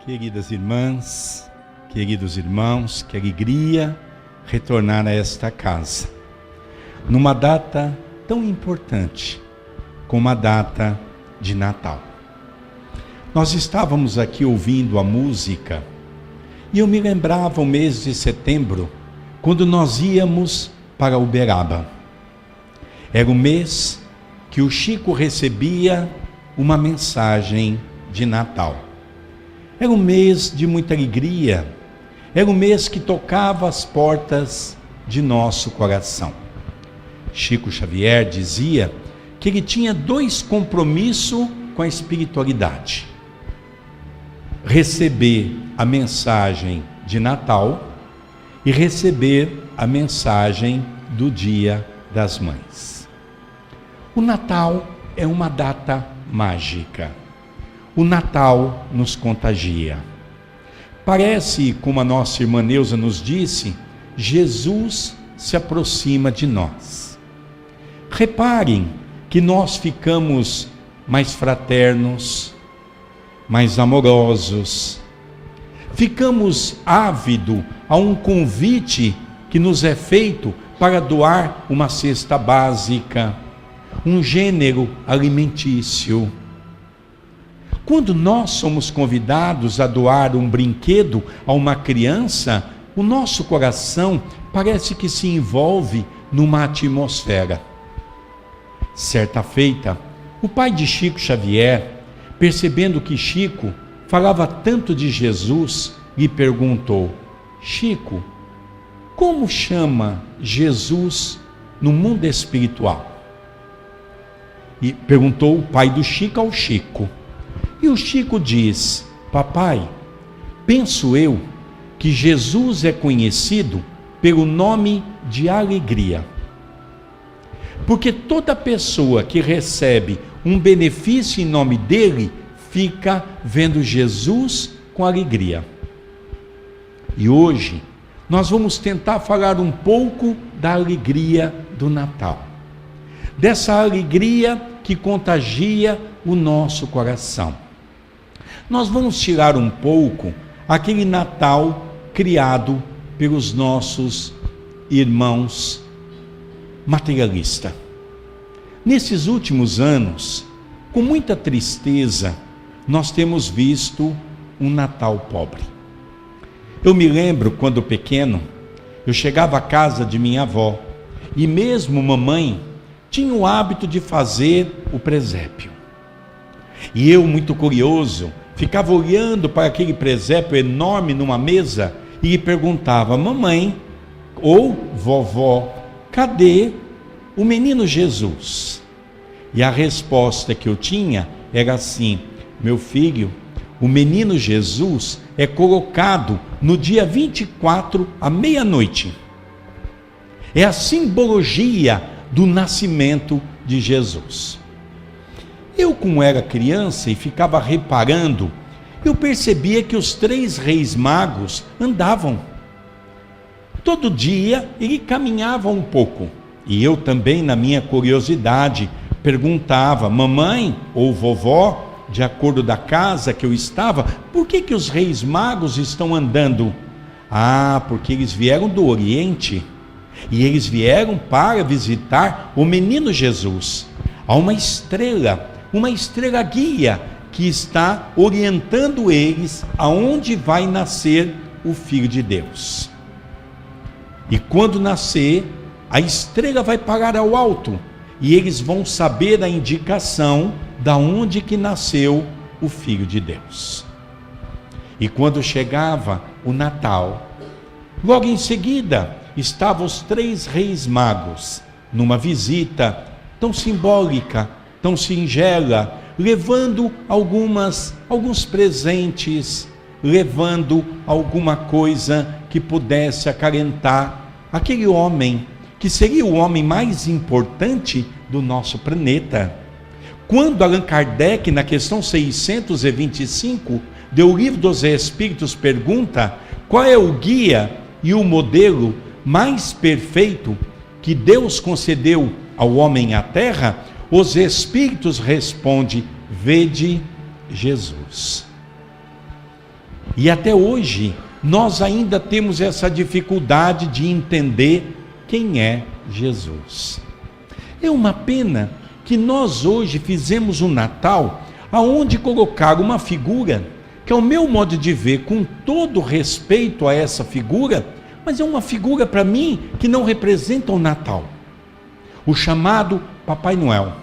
Queridas irmãs, queridos irmãos, que alegria retornar a esta casa, numa data tão importante como a data de Natal. Nós estávamos aqui ouvindo a música e eu me lembrava o mês de setembro, quando nós íamos para Uberaba. Era o mês que o Chico recebia uma mensagem de Natal. Era um mês de muita alegria, era um mês que tocava as portas de nosso coração. Chico Xavier dizia que ele tinha dois compromissos com a espiritualidade: receber a mensagem de Natal e receber a mensagem do Dia das Mães. O Natal é uma data mágica. O Natal nos contagia. Parece, como a nossa irmã Neuza nos disse, Jesus se aproxima de nós. Reparem que nós ficamos mais fraternos, mais amorosos. Ficamos ávidos a um convite que nos é feito para doar uma cesta básica, um gênero alimentício. Quando nós somos convidados a doar um brinquedo a uma criança, o nosso coração parece que se envolve numa atmosfera. Certa feita, o pai de Chico Xavier, percebendo que Chico falava tanto de Jesus, lhe perguntou: Chico, como chama Jesus no mundo espiritual? E perguntou o pai do Chico ao Chico. E o Chico diz: papai, penso eu que Jesus é conhecido pelo nome de alegria. Porque toda pessoa que recebe um benefício em nome dele, fica vendo Jesus com alegria. E hoje, nós vamos tentar falar um pouco da alegria do Natal. Dessa alegria que contagia o nosso coração. Nós vamos tirar um pouco aquele Natal criado pelos nossos irmãos materialistas. Nesses últimos anos, com muita tristeza, nós temos visto um Natal pobre. Eu me lembro quando pequeno, eu chegava à casa de minha avó e mesmo mamãe tinha o hábito de fazer o presépio. E eu, muito curioso, ficava olhando para aquele presépio enorme numa mesa e lhe perguntava: mamãe ou vovó, cadê o menino Jesus? E a resposta que eu tinha era assim: meu filho, o menino Jesus é colocado no dia 24 à meia-noite. É a simbologia do nascimento de Jesus. Eu, como era criança e ficava reparando, eu percebia que os 3 reis magos andavam. Todo dia ele caminhava um pouco. E eu também, na minha curiosidade, perguntava: mamãe ou vovó, de acordo da casa que eu estava, por que os reis magos estão andando? Ah, porque eles vieram do Oriente. E eles vieram para visitar o menino Jesus. Há uma estrela guia que está orientando eles aonde vai nascer o Filho de Deus. E quando nascer, a estrela vai parar ao alto e eles vão saber a indicação da onde que nasceu o Filho de Deus. E quando chegava o Natal, logo em seguida estavam os 3 reis magos numa visita tão simbólica, tão singela, levando alguns presentes, levando alguma coisa que pudesse acalentar aquele homem, que seria o homem mais importante do nosso planeta. Quando Allan Kardec, na questão 625, do Livro dos Espíritos, pergunta qual é o guia e o modelo mais perfeito que Deus concedeu ao homem à terra, os Espíritos respondem: vede Jesus. E até hoje, nós ainda temos essa dificuldade de entender quem é Jesus. É uma pena que nós hoje fizemos um Natal aonde colocar uma figura que, ao meu modo de ver, com todo respeito a essa figura, mas é uma figura para mim que não representa o Natal. O chamado Papai Noel.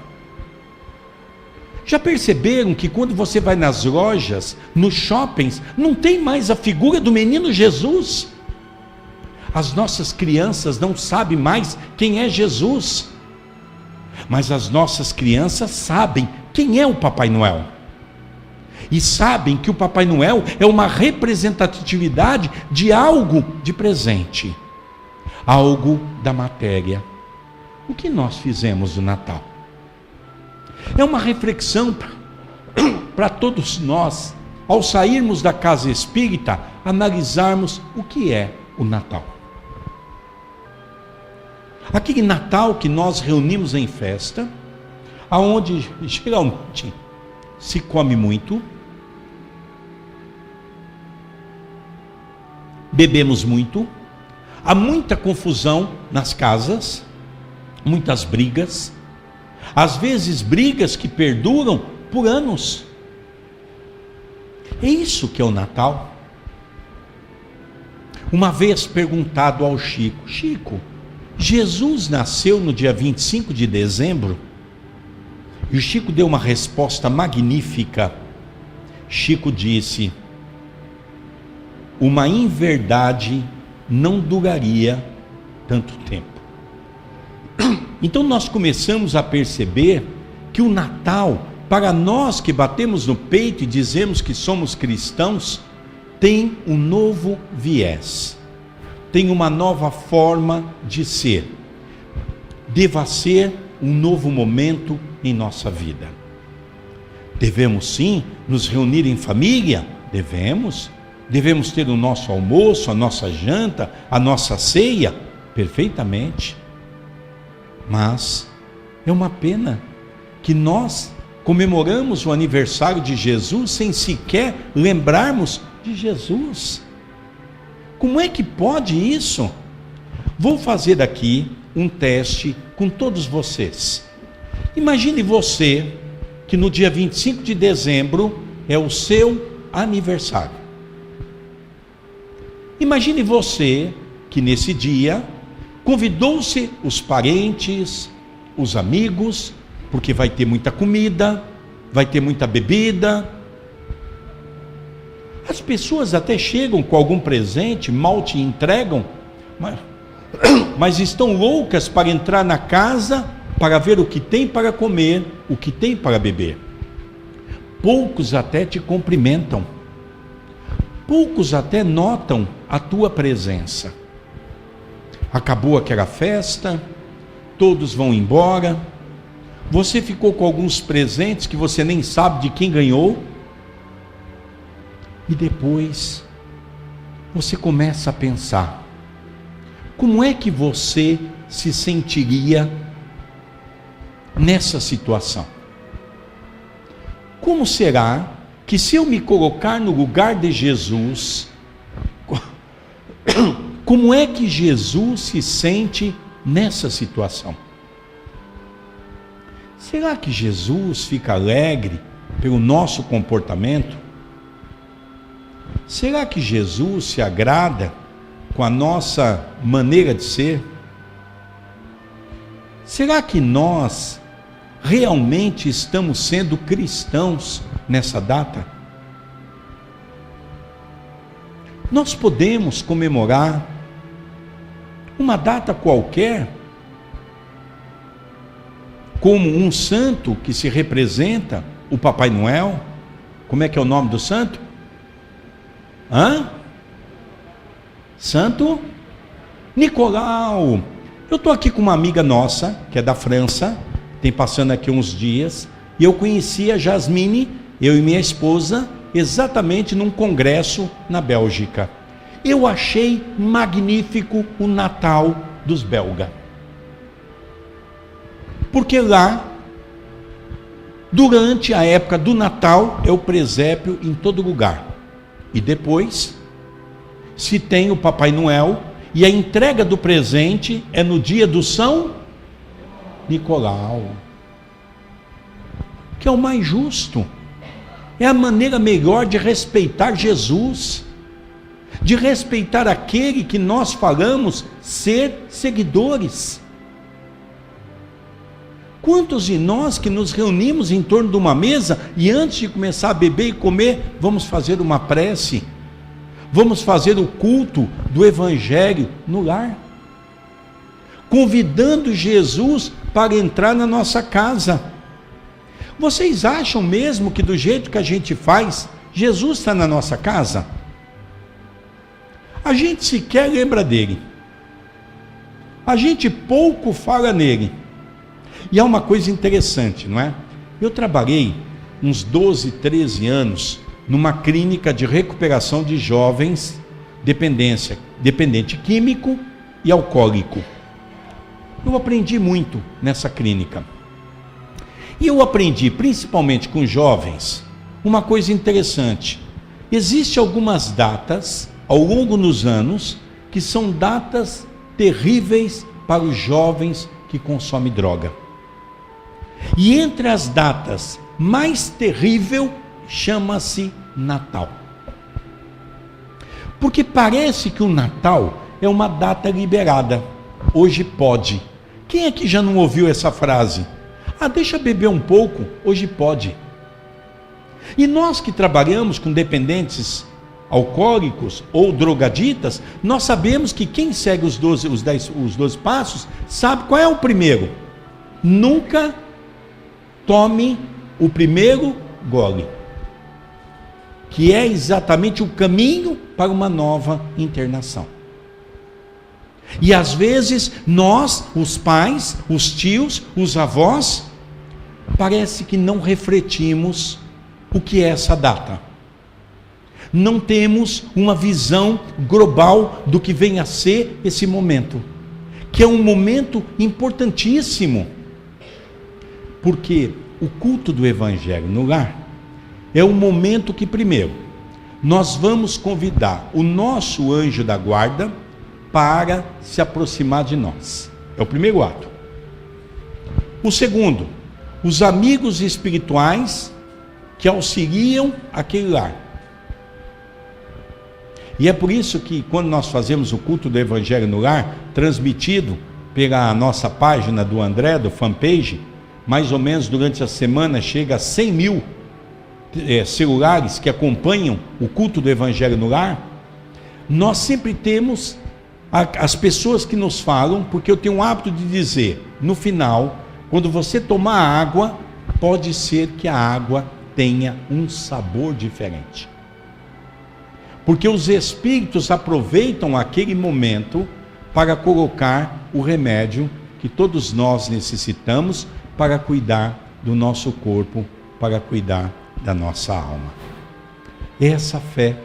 Já perceberam que quando você vai nas lojas, nos shoppings, não tem mais a figura do menino Jesus? As nossas crianças não sabem mais quem é Jesus, mas as nossas crianças sabem quem é o Papai Noel. E sabem que o Papai Noel é uma representatividade de algo de presente, algo da matéria. O que nós fizemos no Natal? É uma reflexão para todos nós, ao sairmos da casa espírita, analisarmos o que é o Natal. Aquele Natal que nós reunimos em festa, aonde geralmente se come muito, bebemos muito, há muita confusão nas casas, muitas brigas, às vezes brigas que perduram por anos. É isso que é o Natal. Uma vez perguntado ao Chico: Chico, Jesus nasceu no dia 25 de dezembro? E o Chico deu uma resposta magnífica. Chico disse: uma inverdade não duraria tanto tempo. Então nós começamos a perceber que o Natal, para nós que batemos no peito e dizemos que somos cristãos, tem um novo viés, tem uma nova forma de ser. Deva ser um novo momento em nossa vida. Devemos sim nos reunir em família? Devemos ter o nosso almoço, a nossa janta, a nossa ceia? Perfeitamente. Mas é uma pena que nós comemoramos o aniversário de Jesus sem sequer lembrarmos de Jesus. Como é que pode isso? Vou fazer aqui um teste com todos vocês. Imagine você que no dia 25 de dezembro é o seu aniversário. Imagine você que nesse dia convidou-se os parentes, os amigos, porque vai ter muita comida, vai ter muita bebida. As pessoas até chegam com algum presente, mal te entregam, mas estão loucas para entrar na casa, para ver o que tem para comer, o que tem para beber. Poucos até te cumprimentam, poucos até notam a tua presença. Acabou aquela festa, todos vão embora, você ficou com alguns presentes que você nem sabe de quem ganhou, e depois você começa a pensar: como é que você se sentiria nessa situação? Como será que, se eu me colocar no lugar de Jesus, como é que Jesus se sente nessa situação? Será que Jesus fica alegre pelo nosso comportamento? Será que Jesus se agrada com a nossa maneira de ser? Será que nós realmente estamos sendo cristãos nessa data? Nós podemos comemorar uma data qualquer, como um santo que se representa, o Papai Noel. Como é que é o nome do santo? Santo Nicolau. Eu estou aqui com uma amiga nossa, que é da França, tem passando aqui uns dias, e eu conheci a Jasmine, eu e minha esposa, exatamente num congresso na Bélgica. Eu achei magnífico o Natal dos belgas. Porque lá, durante a época do Natal, é o presépio em todo lugar. e depois se tem o Papai Noel, e a entrega do presente é no dia do São Nicolau, que é o mais justo, é a maneira melhor de respeitar Jesus, de respeitar aquele que nós falamos ser seguidores. Quantos de nós que nos reunimos em torno de uma mesa e antes de começar a beber e comer, vamos fazer uma prece, vamos fazer o culto do Evangelho no lar, convidando Jesus para entrar na nossa casa. Vocês acham mesmo que do jeito que a gente faz, Jesus está na nossa casa? A gente sequer lembra dele, a gente pouco fala nele. E é uma coisa interessante, não é? Eu trabalhei uns 12, 13 anos numa clínica de recuperação de jovens dependente químico e alcoólico. Eu aprendi muito nessa clínica. E eu aprendi, principalmente com jovens, uma coisa interessante. Existem algumas datas, ao longo dos anos, que são datas terríveis para os jovens que consomem droga. E entre as datas mais terrível, chama-se Natal. Porque parece que o Natal é uma data liberada. Hoje pode. Quem é que já não ouviu essa frase? Ah, deixa beber um pouco, hoje pode. E nós que trabalhamos com dependentes alcoólicos ou drogaditas, nós sabemos que quem segue os 12 passos, sabe qual é o primeiro. Nunca tome o primeiro gole, que é exatamente o caminho para uma nova internação. E às vezes nós, os pais, os tios, os avós, parece que não refletimos o que é essa data. Não temos uma visão global do que vem a ser esse momento, que é um momento importantíssimo. Porque o culto do Evangelho no lar é um momento que, primeiro, nós vamos convidar o nosso anjo da guarda para se aproximar de nós. É o primeiro ato. O segundo, os amigos espirituais que auxiliam aquele lar. E é por isso que quando nós fazemos o culto do Evangelho no lar, transmitido pela nossa página do André, do fanpage, mais ou menos durante a semana chega a 100 mil celulares que acompanham o culto do Evangelho no lar. Nós sempre temos as pessoas que nos falam, porque eu tenho o hábito de dizer, no final, quando você tomar água, pode ser que a água tenha um sabor diferente. Porque os espíritos aproveitam aquele momento para colocar o remédio que todos nós necessitamos para cuidar do nosso corpo, para cuidar da nossa alma. Essa fé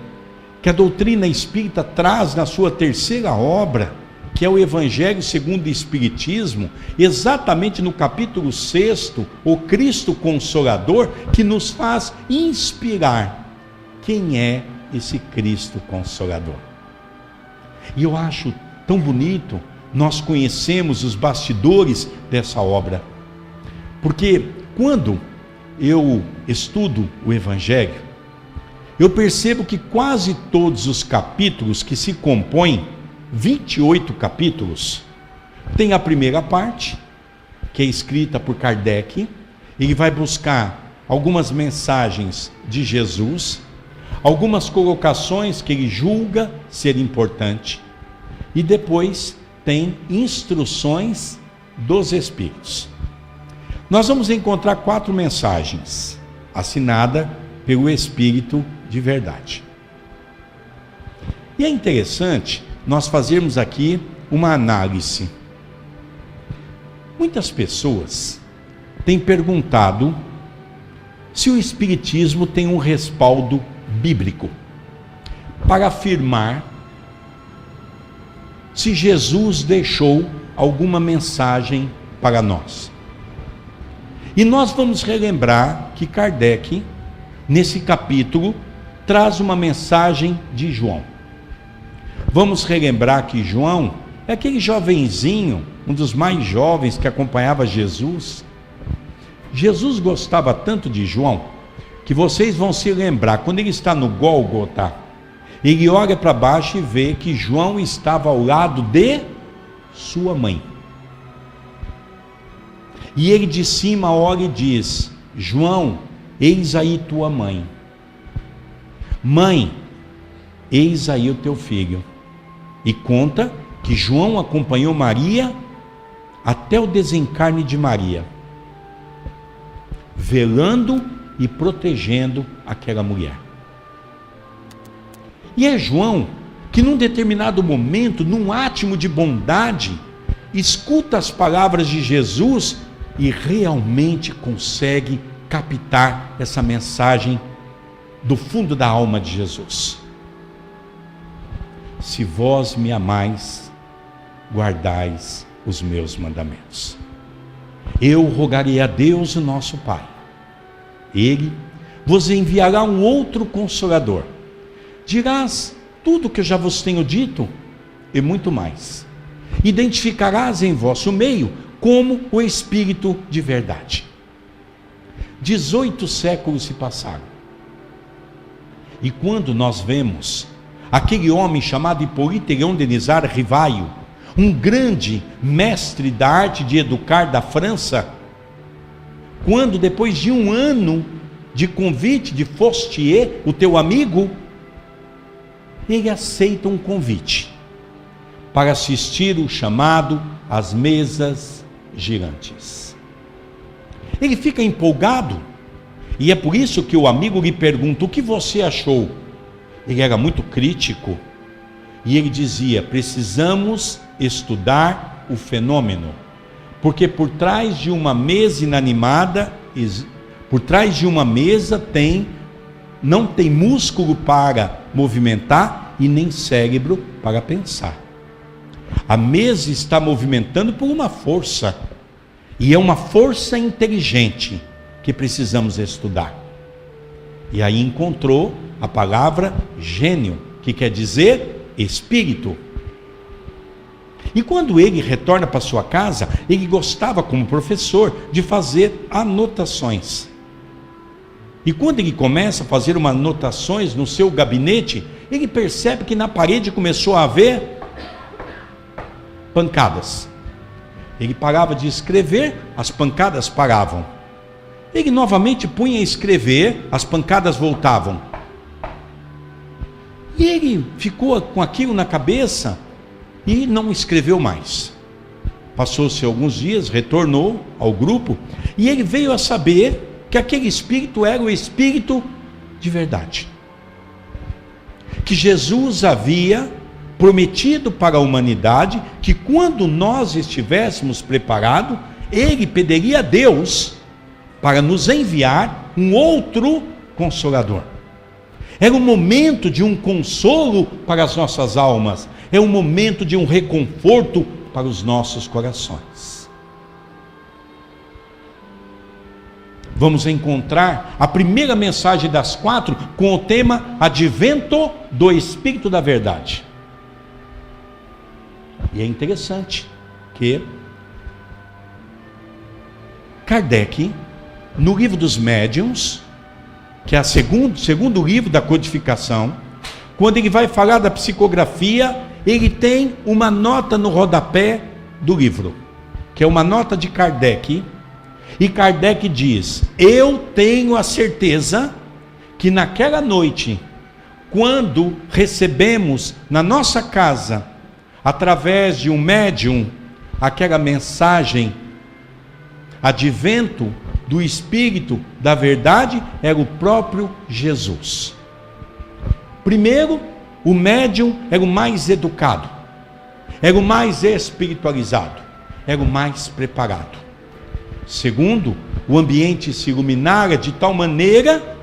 que a doutrina espírita traz na sua terceira obra, que é o Evangelho segundo o Espiritismo, exatamente no capítulo 6, o Cristo Consolador, que nos faz inspirar quem é esse Cristo Consolador. E eu acho tão bonito, nós conhecemos os bastidores dessa obra, porque quando eu estudo o Evangelho, eu percebo que quase todos os capítulos que se compõem, 28 capítulos, tem a primeira parte, que é escrita por Kardec. Ele vai buscar algumas mensagens de Jesus, algumas colocações que ele julga ser importante, e depois tem instruções dos Espíritos. Nós vamos encontrar 4 mensagens, assinadas pelo Espírito de verdade. E é interessante nós fazermos aqui uma análise. Muitas pessoas têm perguntado se o Espiritismo tem um respaldo bíblico para afirmar se Jesus deixou alguma mensagem para nós. E nós vamos relembrar que Kardec, nesse capítulo, traz uma mensagem de João. Vamos relembrar que João é aquele jovenzinho, um dos mais jovens que acompanhava Jesus. Jesus gostava tanto de João, que vocês vão se lembrar, quando ele está no Gólgota, ele olha para baixo e vê que João estava ao lado de sua mãe. E ele de cima olha e diz: João, eis aí tua mãe. Mãe, eis aí o teu filho. E conta que João acompanhou Maria até o desencarne de Maria, velando e protegendo aquela mulher. E é João que num determinado momento, num átimo de bondade, escuta as palavras de Jesus e realmente consegue captar essa mensagem do fundo da alma de Jesus. Se vós me amais, guardais os meus mandamentos. Eu rogarei a Deus, o nosso Pai. Ele vos enviará um outro Consolador. Dirás tudo o que eu já vos tenho dito e muito mais. Identificarás em vosso meio como o Espírito de verdade. 18 séculos se passaram. E quando nós vemos aquele homem chamado Hipólito Herón de Nizar Rivaio, um grande mestre da arte de educar da França, quando depois de um ano de convite de Faustier, o teu amigo, ele aceita um convite para assistir o chamado às mesas girantes. Ele fica empolgado, e é por isso que o amigo lhe pergunta: o que você achou? Ele era muito crítico, e ele dizia: precisamos estudar o fenômeno, porque por trás de uma mesa inanimada, por trás de uma mesa não tem músculo para movimentar e nem cérebro para pensar. A mesa está movimentando por uma força, e é uma força inteligente que precisamos estudar. E aí encontrou a palavra gênio, que quer dizer espírito. E quando ele retorna para sua casa, ele gostava, como professor, de fazer anotações. E quando ele começa a fazer umas anotações no seu gabinete, ele percebe que na parede começou a haver pancadas. Ele parava de escrever, as pancadas paravam. Ele novamente punha a escrever, as pancadas voltavam. E ele ficou com aquilo na cabeça e não escreveu mais. Passou-se alguns dias, retornou ao grupo, e ele veio a saber que aquele espírito era o espírito de verdade, que Jesus havia prometido para a humanidade que quando nós estivéssemos preparados, ele pediria a Deus para nos enviar um outro Consolador. Era um momento de um consolo para as nossas almas, é um momento de um reconforto para os nossos corações. Vamos encontrar a primeira mensagem das 4 com o tema Advento do Espírito da Verdade. E é interessante que Kardec, no livro dos médiuns, que é o segundo livro da codificação, quando ele vai falar da psicografia, ele tem uma nota no rodapé do livro, que é uma nota de Kardec, e Kardec diz: eu tenho a certeza que naquela noite, quando recebemos na nossa casa, através de um médium, aquela mensagem, advento do Espírito da Verdade, era o próprio Jesus. Primeiro, o médium era o mais educado, era o mais espiritualizado, era o mais preparado. Segundo, o ambiente se iluminara de tal maneira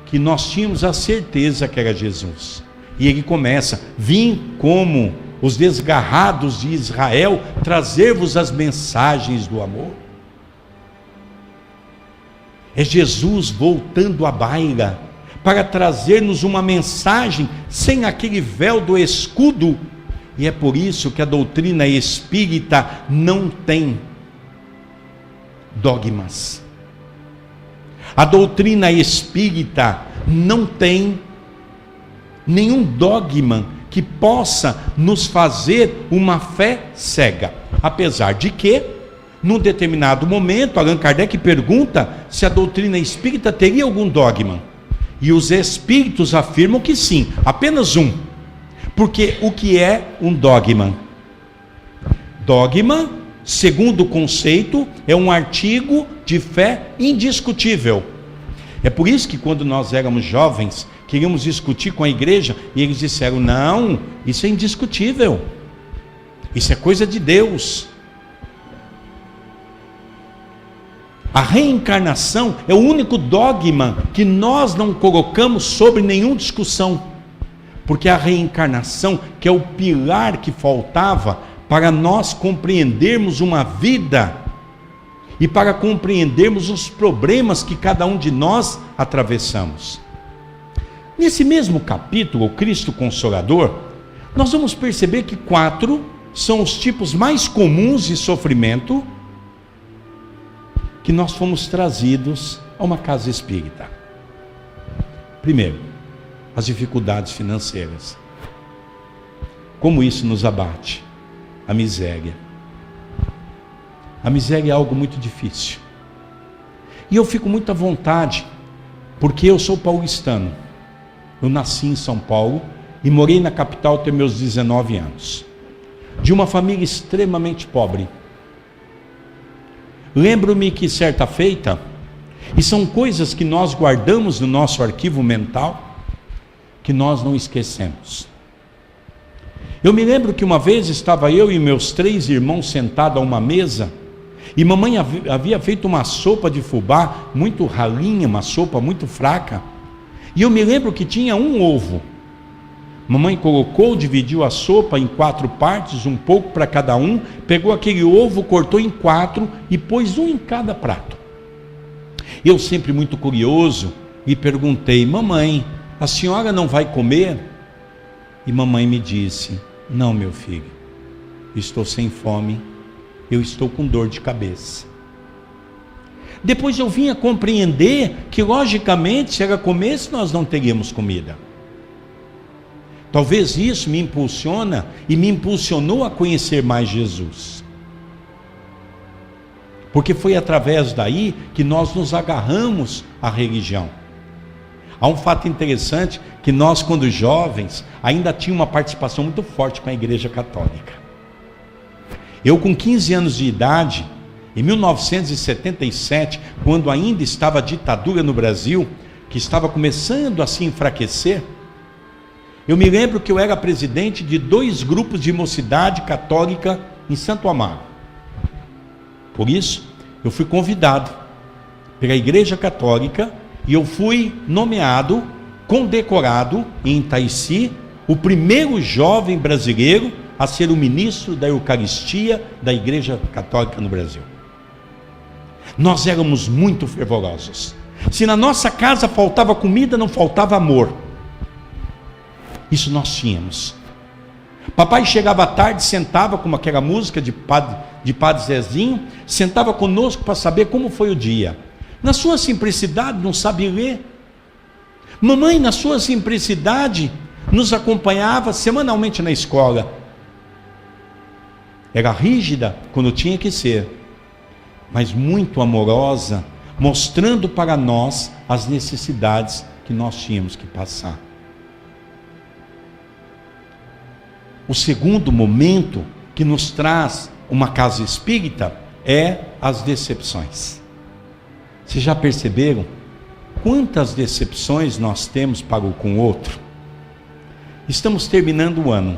que nós tínhamos a certeza que era Jesus. E ele começa: vim como os desgarrados de Israel, trazer-vos as mensagens do amor. É Jesus voltando à baila para trazer-nos uma mensagem sem aquele véu do escudo. E é por isso que a doutrina espírita não tem dogmas. A doutrina espírita não tem nenhum dogma que possa nos fazer uma fé cega. Apesar de que, num determinado momento, Allan Kardec pergunta se a doutrina espírita teria algum dogma. E os espíritos afirmam que sim, apenas um. Porque o que é um dogma? Dogma, segundo o conceito, é um artigo de fé indiscutível. É por isso que quando nós éramos jovens, queríamos discutir com a igreja, e eles disseram, não, isso é indiscutível. Isso é coisa de Deus. A reencarnação é o único dogma que nós não colocamos sobre nenhuma discussão. Porque a reencarnação, que é o pilar que faltava para nós compreendermos uma vida e para compreendermos os problemas que cada um de nós atravessamos. Nesse mesmo capítulo, o Cristo Consolador, nós vamos perceber que 4 são os tipos mais comuns de sofrimento que nós fomos trazidos a uma casa espírita. Primeiro, as dificuldades financeiras. Como isso nos abate? A miséria. A miséria é algo muito difícil. E eu fico muito à vontade, porque eu sou paulistano. Eu nasci em São Paulo e morei na capital até meus 19 anos. De uma família extremamente pobre. Lembro-me que certa feita, e são coisas que nós guardamos no nosso arquivo mental, que nós não esquecemos. Eu me lembro que uma vez estava eu e meus 3 irmãos sentados a uma mesa, e mamãe havia feito uma sopa de fubá muito ralinha, uma sopa muito fraca, e eu me lembro que tinha um ovo. Mamãe colocou, dividiu a sopa em 4 partes, um pouco para cada um, pegou aquele ovo, cortou em 4 e pôs um em cada prato. Eu, sempre muito curioso, lhe perguntei, mamãe, a senhora não vai comer? E mamãe me disse, não, meu filho, estou sem fome, eu estou com dor de cabeça. Depois eu vim a compreender que, logicamente, se ela comesse, nós não teríamos comida. Talvez isso me impulsiona e me impulsionou a conhecer mais Jesus. Porque foi através daí que nós nos agarramos à religião. Há um fato interessante, que nós, quando jovens, ainda tínhamos uma participação muito forte com a Igreja Católica. Eu, com 15 anos de idade, em 1977, quando ainda estava a ditadura no Brasil, que estava começando a se enfraquecer, eu me lembro que eu era presidente de 2 grupos de mocidade católica em Santo Amaro. Por isso, eu fui convidado pela Igreja Católica e eu fui nomeado, condecorado em Itaici, o primeiro jovem brasileiro a ser o ministro da Eucaristia da Igreja Católica no Brasil. Nós éramos muito fervorosos. Se na nossa casa faltava comida, não faltava amor. Isso nós tínhamos. Papai chegava à tarde, sentava com aquela música de Padre Zezinho, sentava conosco para saber como foi o dia. Na sua simplicidade, não sabe ler. Mamãe, na sua simplicidade, nos acompanhava semanalmente na escola. Era rígida quando tinha que ser, mas muito amorosa, mostrando para nós as necessidades que nós tínhamos que passar. O segundo momento que nos traz uma casa espírita é as decepções. Vocês já perceberam quantas decepções nós temos para com o outro? Estamos terminando o ano.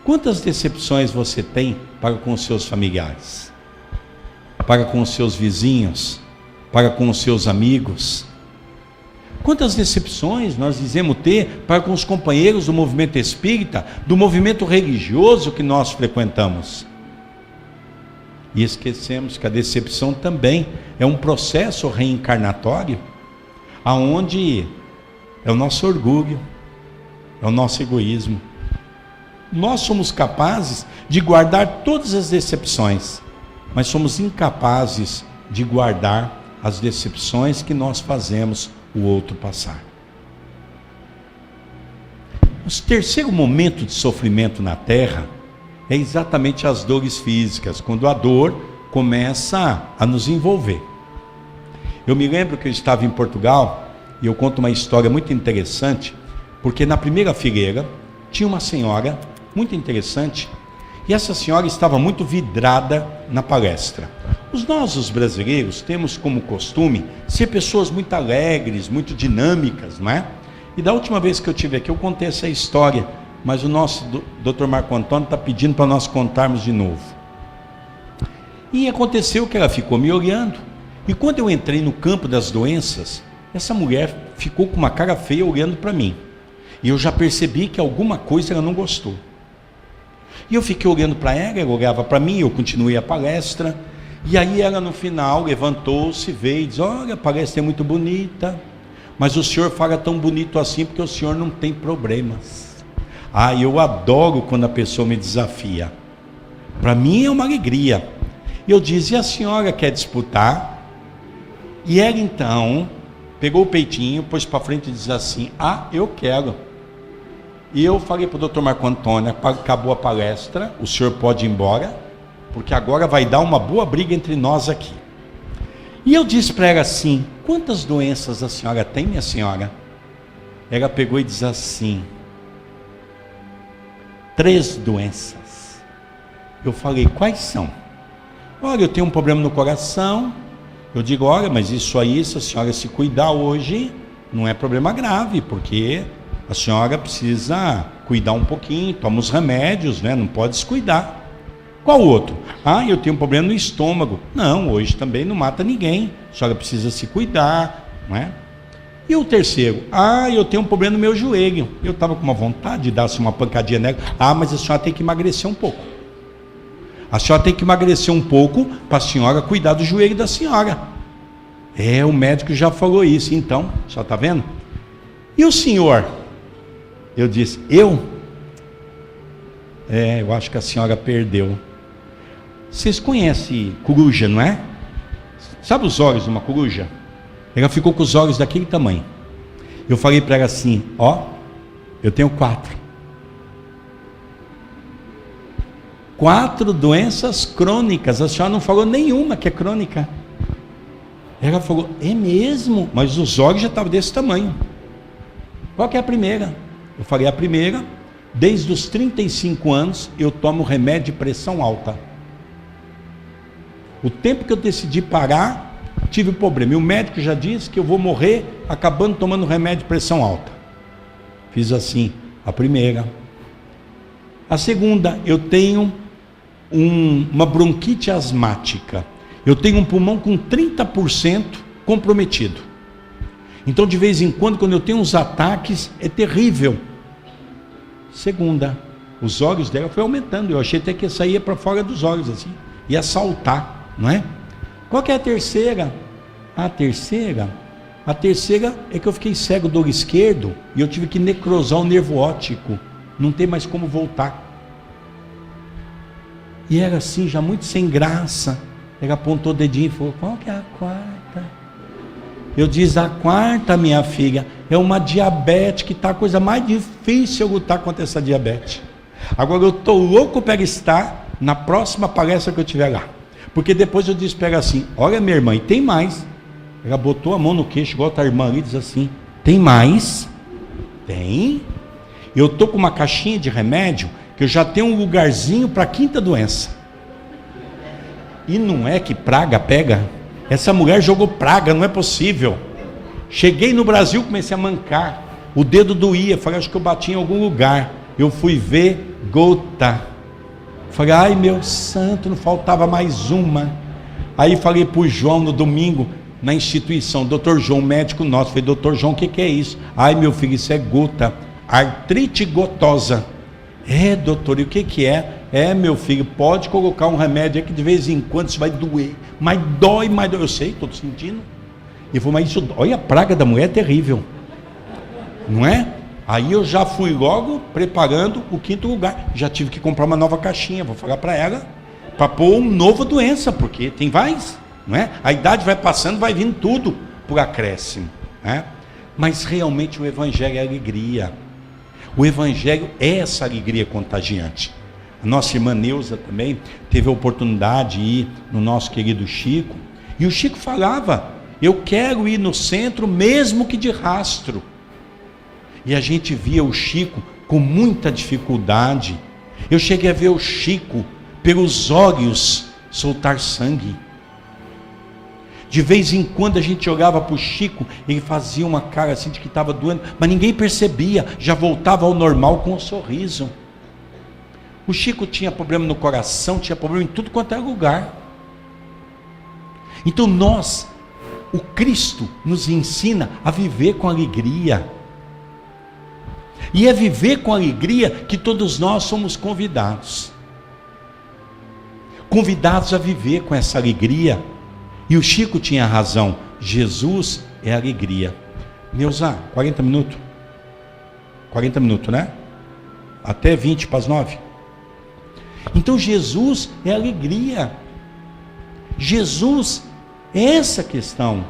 Quantas decepções você tem para com os seus familiares? Para com os seus vizinhos? Para com os seus amigos? Quantas decepções nós dizemos ter para com os companheiros do movimento espírita, do movimento religioso que nós frequentamos? E esquecemos que a decepção também é um processo reencarnatório, aonde É o nosso orgulho, é o nosso egoísmo. Nós somos capazes de guardar todas as decepções, mas somos incapazes de guardar as decepções que nós fazemos o outro passar. O terceiro momento de sofrimento na Terra é exatamente as dores físicas, quando a dor começa a nos envolver. Eu me lembro que eu estava em Portugal e eu conto uma história muito interessante, porque na primeira fileira tinha uma senhora muito interessante e essa senhora estava muito vidrada na palestra. Nós, os brasileiros, temos como costume ser pessoas muito alegres, muito dinâmicas, não é? E da última vez que eu estive aqui, eu contei essa história, mas o nosso Dr. Marco Antônio está pedindo para nós contarmos de novo. E aconteceu que ela ficou me olhando, e quando eu entrei no campo das doenças, essa mulher ficou com uma cara feia olhando para mim. E eu já percebi que alguma coisa ela não gostou. E eu fiquei olhando para ela olhava para mim, eu continuei a palestra, e aí ela no final levantou-se, veio e disse: olha, a palestra é muito bonita, mas o senhor fala tão bonito assim porque o senhor não tem problemas. Eu adoro quando a pessoa me desafia. Para mim é uma alegria. E eu disse: e a senhora quer disputar? E ela então pegou o peitinho, pôs para frente e disse assim: eu quero. E eu falei para o Dr. Marco Antônio: acabou a palestra, o senhor pode ir embora, porque agora vai dar uma boa briga entre nós aqui. E eu disse para ela assim: quantas doenças a senhora tem, minha senhora? Ela pegou e disse assim: 3 doenças. Eu falei: quais são? Olha, eu tenho um problema no coração. Eu digo: olha, mas isso aí, se a senhora se cuidar hoje, não é problema grave, porque a senhora precisa cuidar um pouquinho, toma os remédios, né? Não pode descuidar. Qual outro? Eu tenho um problema no estômago. Não, hoje também não mata ninguém. A senhora precisa se cuidar, não é? E o terceiro? Eu tenho um problema no meu joelho. Eu estava com uma vontade de dar uma pancadinha nela. Mas a senhora tem que emagrecer um pouco. A senhora tem que emagrecer um pouco para a senhora cuidar do joelho da senhora. O médico já falou isso. Então, só está vendo? E o senhor? Eu disse: eu acho que a senhora perdeu. Vocês conhecem coruja, não é? Sabe os olhos de uma coruja? Ela ficou com os olhos daquele tamanho. Eu falei para ela assim: eu tenho 4. 4 doenças crônicas. A senhora não falou nenhuma que é crônica. Ela falou: é mesmo? Mas os olhos já estavam desse tamanho. Qual que é a primeira? Eu falei: a primeira, desde os 35 anos eu tomo remédio de pressão alta. O tempo que eu decidi parar, tive problema. E o médico já disse que eu vou morrer acabando tomando remédio de pressão alta. Fiz assim, a primeira. A segunda, eu tenho uma bronquite asmática. Eu tenho um pulmão com 30% comprometido. Então, de vez em quando eu tenho uns ataques, é terrível. Segunda, os olhos dela foi aumentando. Eu achei até que ia sair para fora dos olhos, assim, ia saltar, não é? Qual que é a terceira? A terceira é que eu fiquei cego do olho esquerdo e eu tive que necrosar o nervo óptico. Não tem mais como voltar. E era assim, já muito sem graça. Ela apontou o dedinho e falou: qual que é a quarta? Eu disse: a quarta, minha filha, é uma diabetes, que está a coisa mais difícil eu lutar contra essa diabetes. Agora eu estou louco para estar na próxima palestra que eu tiver lá. Porque depois eu disse para ela assim: olha, minha irmã, e tem mais. Ela botou a mão no queixo, igual a tua irmã ali, e diz assim: tem mais? Tem. Eu estou com uma caixinha de remédio, que eu já tenho um lugarzinho para a 5ª doença. E não é que praga pega? Essa mulher jogou praga, não é possível. Cheguei no Brasil, comecei a mancar. O dedo doía, falei: acho que eu bati em algum lugar. Eu fui ver, gota. Falei: ai meu santo, não faltava mais uma. Aí falei para o João no domingo, na instituição: doutor João, médico nosso. Falei: doutor João, o que é isso? Ai meu filho, isso é gota, artrite gotosa. Doutor, e o que é? Meu filho, pode colocar um remédio aí que de vez em quando isso vai doer, mas dói, Eu sei, estou sentindo. E falei: mas isso, olha, a praga da mulher é terrível. não é? Aí eu já fui logo preparando o 5º lugar. Já tive que comprar uma nova caixinha, vou falar para ela, para pôr uma nova doença, porque tem várias, não é? A idade vai passando, vai vindo tudo por acréscimo, né? Mas realmente o Evangelho é alegria. O Evangelho é essa alegria contagiante. A nossa irmã Neuza também teve a oportunidade de ir no nosso querido Chico, e o Chico falava: eu quero ir no centro mesmo que de rastro. E a gente via o Chico com muita dificuldade. Eu cheguei a ver o Chico pelos olhos soltar sangue. De vez em quando a gente olhava para o Chico, ele fazia uma cara assim de que estava doendo, mas ninguém percebia, já voltava ao normal com um sorriso. O Chico tinha problema no coração, tinha problema em tudo quanto é lugar. Então o Cristo nos ensina a viver com alegria. E é viver com alegria que todos nós somos convidados. Convidados a viver com essa alegria. E o Chico tinha razão. Jesus é alegria. Neuza, 40 minutos? 40 minutos, né? Até 20 para as 9. Então Jesus é alegria. Jesus é essa questão.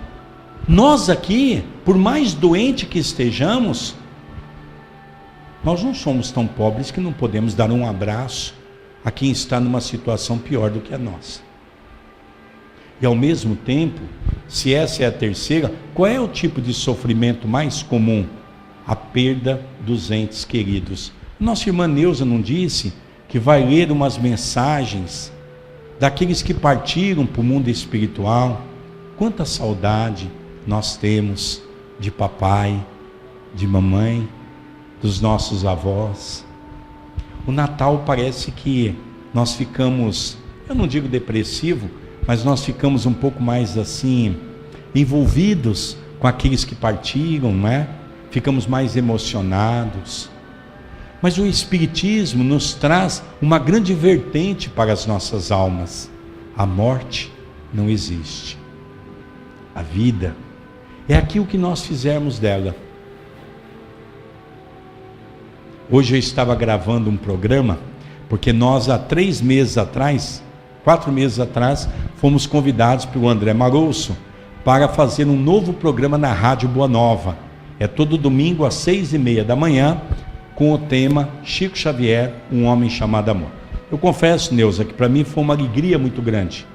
Nós aqui, por mais doente que estejamos, nós não somos tão pobres que não podemos dar um abraço a quem está numa situação pior do que a nossa. E ao mesmo tempo, se essa é a terceira, qual é o tipo de sofrimento mais comum? A perda dos entes queridos. Nossa irmã Neuza não disse que vai ler umas mensagens daqueles que partiram para o mundo espiritual? Quanta saudade nós temos de papai, de mamãe, dos nossos avós. O Natal parece que nós ficamos, eu não digo depressivo, mas nós ficamos um pouco mais assim, envolvidos com aqueles que partiram, não é? Ficamos mais emocionados. Mas o Espiritismo nos traz uma grande vertente para as nossas almas. A morte não existe. A vida é aquilo que nós fizermos dela. Hoje eu estava gravando um programa, porque nós há 4 meses atrás, fomos convidados pelo André Marouço para fazer um novo programa na Rádio Boa Nova. É todo domingo às 6h30 da manhã, com o tema Chico Xavier, um homem chamado amor. Eu confesso, Neuza, que para mim foi uma alegria muito grande,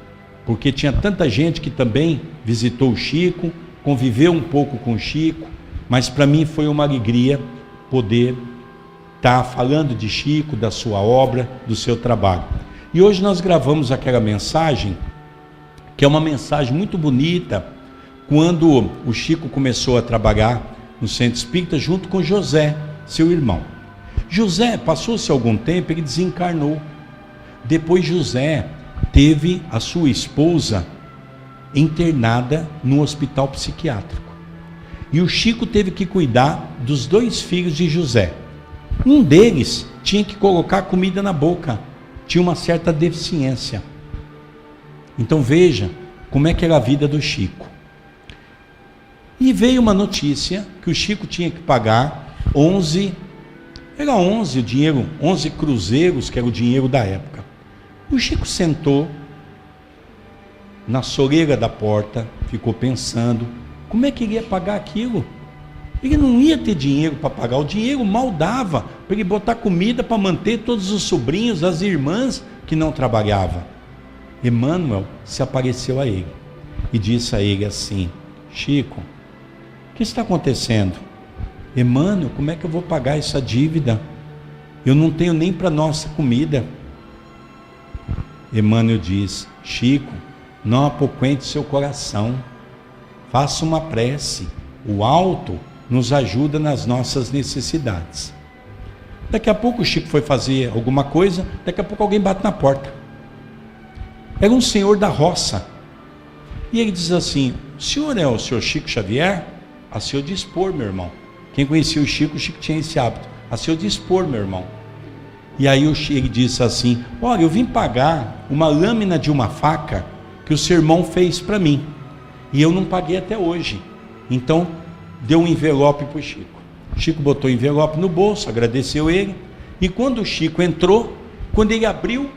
porque tinha tanta gente que também visitou o Chico, conviveu um pouco com o Chico, mas para mim foi uma alegria poder estar falando de Chico, da sua obra, do seu trabalho. E hoje nós gravamos aquela mensagem, que é uma mensagem muito bonita, quando o Chico começou a trabalhar no Centro Espírita junto com José, seu irmão. José, passou-se algum tempo, ele desencarnou. Depois José teve a sua esposa internada no hospital psiquiátrico. E o Chico teve que cuidar dos 2 filhos de José. Um deles tinha que colocar comida na boca, tinha uma certa deficiência. Então veja como é que era a vida do Chico. E veio uma notícia que o Chico tinha que pagar 11 cruzeiros, que era o dinheiro da época. O Chico sentou na soleira da porta, ficou pensando, como é que ele ia pagar aquilo? Ele não ia ter dinheiro para pagar, o dinheiro mal dava para ele botar comida para manter todos os sobrinhos, as irmãs que não trabalhavam. Emmanuel se apareceu a ele e disse a ele assim: Chico, o que está acontecendo? Emmanuel, como é que eu vou pagar essa dívida? Eu não tenho nem para nossa comida. Emmanuel diz: Chico, não apoquente seu coração, faça uma prece, o alto nos ajuda nas nossas necessidades. Daqui a pouco o Chico foi fazer alguma coisa, daqui a pouco alguém bate na porta. Era um senhor da roça. E ele diz assim: o senhor é o senhor Chico Xavier? A seu dispor, meu irmão. Quem conhecia o Chico tinha esse hábito. A seu dispor, meu irmão. E aí ele disse assim: olha, eu vim pagar uma lâmina de uma faca que o seu irmão fez para mim, e eu não paguei até hoje. Então deu um envelope para o Chico. Chico botou o envelope no bolso, agradeceu ele. E quando o Chico entrou, quando ele abriu,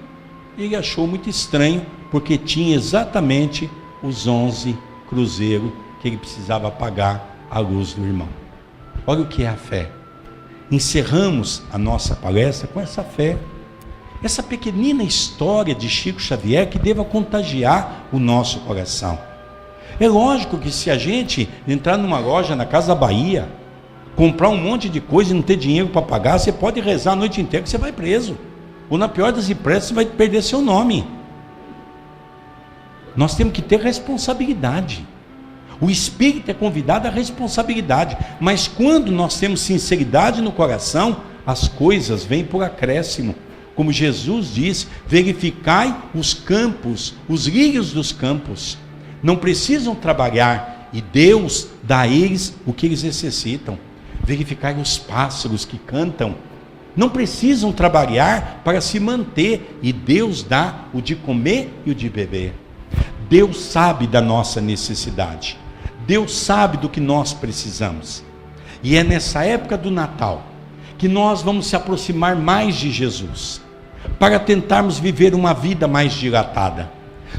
ele achou muito estranho, porque tinha exatamente os 11 cruzeiros que ele precisava pagar à luz do irmão. Olha o que é a fé. Encerramos a nossa palestra com essa fé. Essa pequenina história de Chico Xavier que deva contagiar o nosso coração. É lógico que se a gente entrar numa loja na Casa Bahia, comprar um monte de coisa e não ter dinheiro para pagar, você pode rezar a noite inteira que você vai preso. Ou na pior das hipóteses, você vai perder seu nome. Nós temos que ter responsabilidade. O Espírito é convidado à responsabilidade. Mas quando nós temos sinceridade no coração, as coisas vêm por acréscimo. Como Jesus disse, verificai os campos, os lírios dos campos. Não precisam trabalhar e Deus dá a eles o que eles necessitam. Verificai os pássaros que cantam. Não precisam trabalhar para se manter e Deus dá o de comer e o de beber. Deus sabe da nossa necessidade. Deus sabe do que nós precisamos. E é nessa época do Natal que nós vamos se aproximar mais de Jesus, para tentarmos viver uma vida mais dilatada.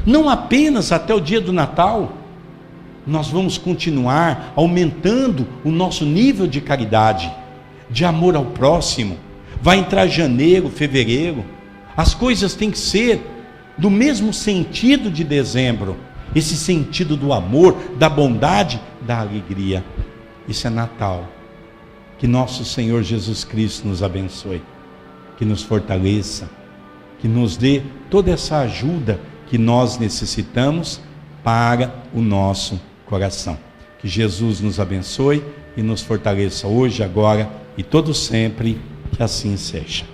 Não apenas até o dia do Natal, nós vamos continuar aumentando o nosso nível de caridade, de amor ao próximo. Vai entrar janeiro, fevereiro, as coisas têm que ser do mesmo sentido de dezembro, esse sentido do amor, da bondade, da alegria. Isso é Natal. Que nosso Senhor Jesus Cristo nos abençoe, que nos fortaleça, que nos dê toda essa ajuda que nós necessitamos para o nosso coração. Que Jesus nos abençoe e nos fortaleça hoje, agora e todo sempre, que assim seja.